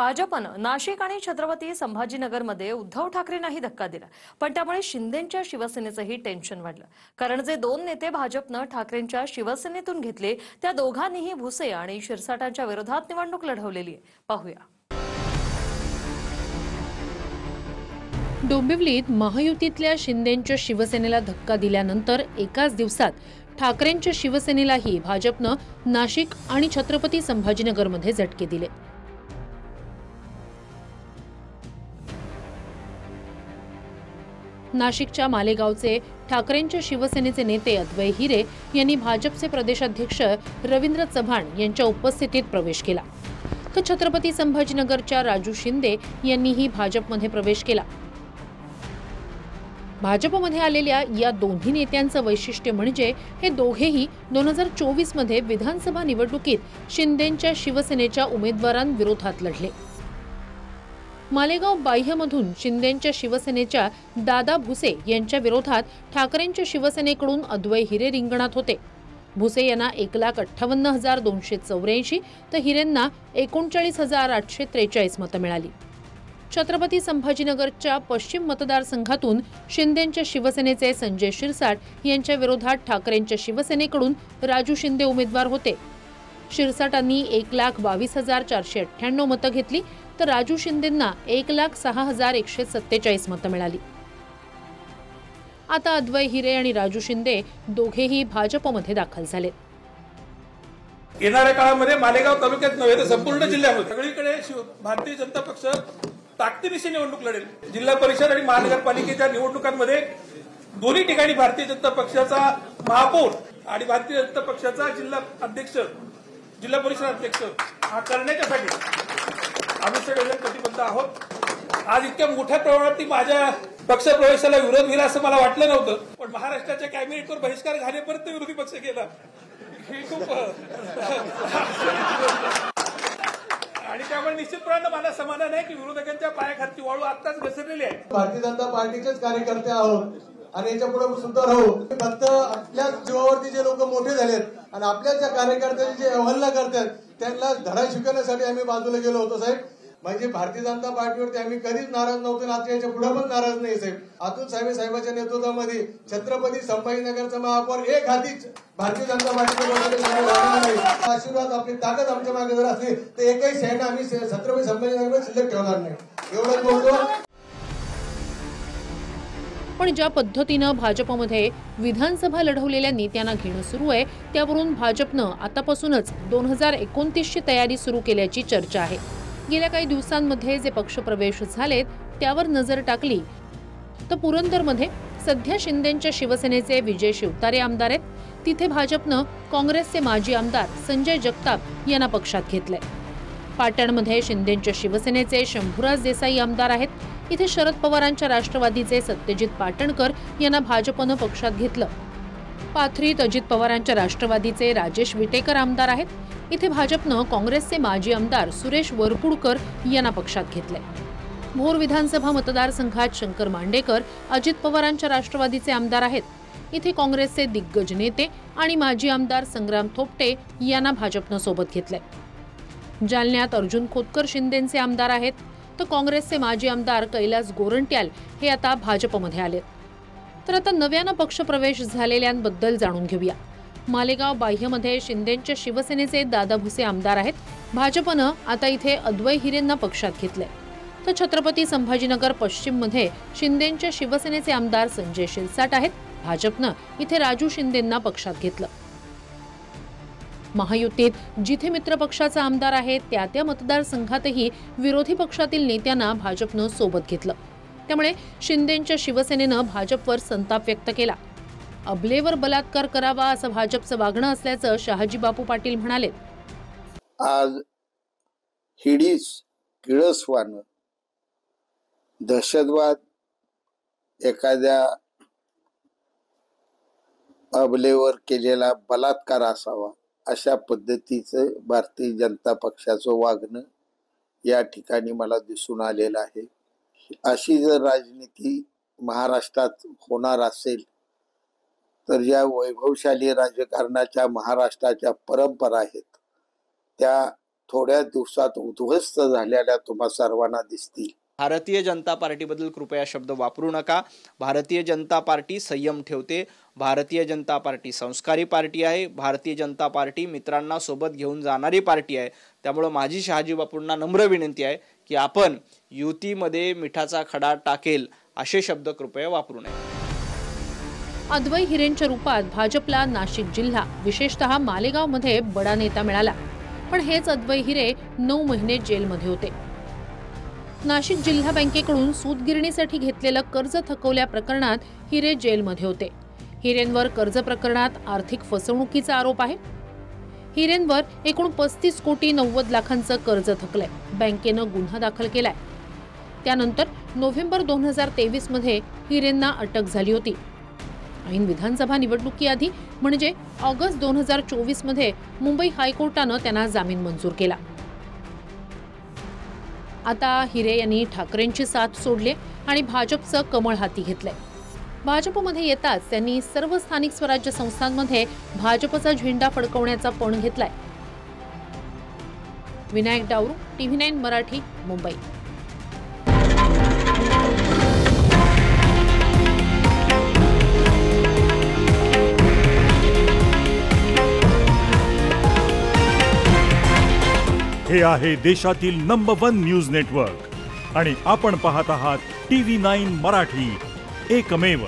भाजपनं नाशिक आणि छत्रपती संभाजीनगरमध्ये उद्धव ठाकरेंनाही धक्का दिला, पण त्यामुळे शिंदेंच्या शिवसेनेचंही टेन्शन वाढलं. कारण जे दोन नेते भाजपनं ठाकरेंच्या शिवसेनेतून घेतले त्या दोघांनीही भुसे आणि शिरसाटांच्या विरोधात निवडणूक लढवलेली आहे. पाहूया. डोंबिवलीत महायुतीतल्या शिंदेंच्या शिवसेनेला धक्का दिल्यानंतर एकाच दिवसात ठाकरेंच्या शिवसेनेलाही भाजपनं नाशिक आणि छत्रपती संभाजीनगरमध्ये झटके दिले. नाशिकच्या मालेगावचे ठाकरेंच्या शिवसेनेचे नेते अद्वै हिरे यांनी भाजपचे प्रदेशाध्यक्ष रवींद्र चव्हाण यांच्या उपस्थितीत प्रवेश केला, तर छत्रपती संभाजीनगरच्या राजू शिंदे यांनीही भाजपमध्ये प्रवेश केला. भाजपमध्ये आलेल्या या दोन्ही नेत्यांचं वैशिष्ट्य म्हणजे हे दोघेही 2024 मध्ये विधानसभा निवडणुकीत शिंदेंच्या शिवसेनेच्या उमेदवारांविरोधात लढले. मालेगाव बाह्यमधून शिंदेंच्या शिवसेनेच्या दादा भुसे यांच्या विरोधात ठाकरेंच्या शिवसेनेकडून अद्वै हिरे रिंगणात होते. भुसे यांना 1,58,284 तर हिरेंना 39,843 मतं मिळाली. छत्रपती संभाजीनगरच्या पश्चिम मतदारसंघातून शिंदेंच्या शिवसेनेचे संजय शिरसाट यांच्या विरोधात ठाकरेंच्या शिवसेनेकडून राजू शिंदे उमेदवार होते. शिरसाटांनी 1,22,498 मतं घेतली, तर राजू शिंदेंना 1,06,147 मतं मिळाली. आता अद्वै हिरे आणि राजू शिंदे दोघेही भाजपमध्ये दाखल झाले. येणाऱ्या काळामध्ये मालेगाव तालुक्यात नव्हे तर संपूर्ण जिल्ह्यामध्ये सगळीकडे भारतीय जनता पक्ष ताकदीनिशी निवडणूक लढेल. जिल्हा परिषद आणि महानगरपालिकेच्या निवडणुकांमध्ये दोन्ही ठिकाणी भारतीय जनता पक्षाचा महापौर आणि भारतीय जनता पक्षाचा जिल्हा अध्यक्ष, जिल्हा परिषद अध्यक्ष हा करण्याच्यासाठी आम्ही सगळेजण कटिबद्ध आहोत. आज इतक्या मोठ्या प्रमाणात माझ्या पक्षप्रवेशाला विरोध होईल असं मला वाटलं नव्हतं, पण महाराष्ट्राच्या कॅबिनेटवर बहिष्कार घालेपर्यंत विरोधी पक्ष गेला हे खूप आणि त्यामुळे निश्चितपणे मला समाधान आहे की विरोधकांच्या पायाखालची वाळू आत्ताच घसरलेली आहे. भारतीय जनता पार्टीचेच कार्यकर्ते आहोत आणि याच्या पुढे सुद्धा राहू. फक्त आपल्या जीवावरती जे लोक मोठे झालेत आणि आपल्या ज्या कार्यकर्त्यांनी जे अवहेलना करतात त्यांना धडा शिकवण्यासाठी आम्ही बाजूला गेलो होतो साहेब. म्हणजे भारतीय जनता पार्टीवरती आम्ही कधीच नाराज नव्हतो आणि आता याच्या पुढे पण नाराज नाही साहेब. अतुल साहेबांच्या नेतृत्वामध्ये छत्रपती संभाजीनगरचा महापौर एक हातीच भारतीय जनता पार्टीचा आशीर्वाद आपली ताकद आमच्या मागे जर असली तर एकही सैन्य आम्ही छत्रपती संभाजीनगरमध्ये शिल्लक ठेवणार नाही, एवढंच बोलतो. पण ज्या पद्धतीनं भाजपमध्ये विधानसभा लढवलेल्या नेत्यांना घेणं सुरू आहे त्यावरून भाजपनं आतापासूनच 2029ची तयारी सुरू केल्याची चर्चा आहे. गेल्या काही दिवसांमध्ये जे पक्षप्रवेश झालेत त्यावर नजर टाकली तर पुरंदरमध्ये सध्या शिंदेंच्या शिवसेनेचे विजय शिवतारे आमदार आहेत. तिथे भाजपनं काँग्रेसचे माजी आमदार संजय जगताप यांना पक्षात घेतलंय. पाटणमध्ये शिंदेंच्या शिवसेनेचे शंभूराज देसाई आमदार आहेत. इथे शरद पवारांच्या राष्ट्रवादीचे सत्यजित पाटणकर यांना भाजपनं पक्षात घेतलं. पाथरीत अजित पवारांच्या राष्ट्रवादीचे राजेश विटेकर आमदार आहेत. इथे भाजपनं काँग्रेसचे माजी आमदार सुरेश वरपुडकर यांना पक्षात घेतलंय. भोर विधानसभा मतदारसंघात शंकर मांडेकर अजित पवारांच्या राष्ट्रवादीचे आमदार आहेत. इथे काँग्रेसचे दिग्गज नेते आणि माजी आमदार संग्राम थोपटे यांना भाजपनं सोबत घेतलंय. जालन्यात अर्जुन खोतकर शिंदेंचे आमदार आहेत, तर काँग्रेसचे माजी आमदार कैलास गोरंट्याल हे आता भाजपमध्ये आलेत. तर आता नव्यानं पक्षप्रवेश झालेल्यांबद्दल जाणून घेऊया. मालेगाव बाह्यमध्ये शिंदेंच्या शिवसेनेचे दादा भुसे आमदार आहेत. भाजपनं आता इथे अद्वै हिरेंना पक्षात घेतलंय. तर छत्रपती संभाजीनगर पश्चिममध्ये शिंदेंच्या शिवसेनेचे आमदार संजय शिरसाट आहेत. भाजपनं इथे राजू शिंदेंना पक्षात घेतलं. महायुतीत जिथे मित्रपक्षाचा आमदार आहे त्या मतदारसंघातही विरोधी पक्षातील नेत्यांना भाजपनं सोबत घेतलं. त्यामुळे शिंदेंच्या शिवसेनेनं भाजपवर संताप व्यक्त केला. अबलेवर बलात्कार करावा असं भाजपचं वागणं असल्याचं शहाजी बापू पाटील म्हणाले. आज हिडीस किळसवानं दहशतवाद एखाद्या अबलेवर केलेला बलात्कार असावा अशा पद्धतीचं भारतीय जनता पक्षाचं वागणं या ठिकाणी मला दिसून आलेलं आहे. अशी जर राजनीती महाराष्ट्रात होणार असेल तर ज्या वैभवशाली राजकारणाच्या महाराष्ट्राच्या परंपरा आहेत त्या थोड्या दिवसात उद्ध्वस्त झालेल्या तुम्हा सर्वांना दिसतील. भारतीय जनता पार्टीबद्दल कृपया शब्द वापरू नका. भारतीय जनता पार्टी संयम ठेवते. भारतीय जनता पार्टी संस्कारी पार्टी आहे. भारतीय जनता पार्टी मित्रांना सोबत घेऊन जाणारी पार्टी आहे. त्यामुळे माझी शहाजी बापूंना नम्र विनंती आहे की आपण युतीमध्ये मिठाचा खडा टाकेल असे शब्द कृपया वापरू नये. अद्वै हिरेंच्या रूपात भाजपला नाशिक जिल्हा विशेषतः मालेगावमध्ये बडा नेता मिळाला. पण हेच अद्वै हिरे 9 महिने जेलमध्ये होते. नाशिक जिल्हा बँकेकडून सूतगिरणीसाठी घेतलेलं कर्ज थकवल्या प्रकरणात हिरे जेलमध्ये होते. हिरेंवर कर्ज प्रकरणात आर्थिक फसवणुकीचा आरोप आहे. हिरेंवर एकूण 35 कोटी 90 लाखांचं कर्ज थकलंय. बँकेनं गुन्हा दाखल केलाय. त्यानंतर नोव्हेंबर 2023 मध्ये हिरेंना अटक झाली होती. ऐन विधानसभा निवडणुकीआधी म्हणजे ऑगस्ट 2024 मध्ये मुंबई हायकोर्टानं त्यांना जामीन मंजूर केला. आता हिरे यांनी ठाकरेंची साथ सोडली आणि भाजपचं कमळ हाती घेतलंय. भाजपमध्ये येताच त्यांनी सर्व स्थानिक स्वराज्य संस्थांमध्ये भाजपचा झेंडा फडकवण्याचा पण घेतलाय. विनायक डावरू, TV9 मराठी, मुंबई. हे आहे देशातील नंबर 1 न्यूज नेटवर्क आणि आपण पाहत आहात TV9 मराठी, एकमेव.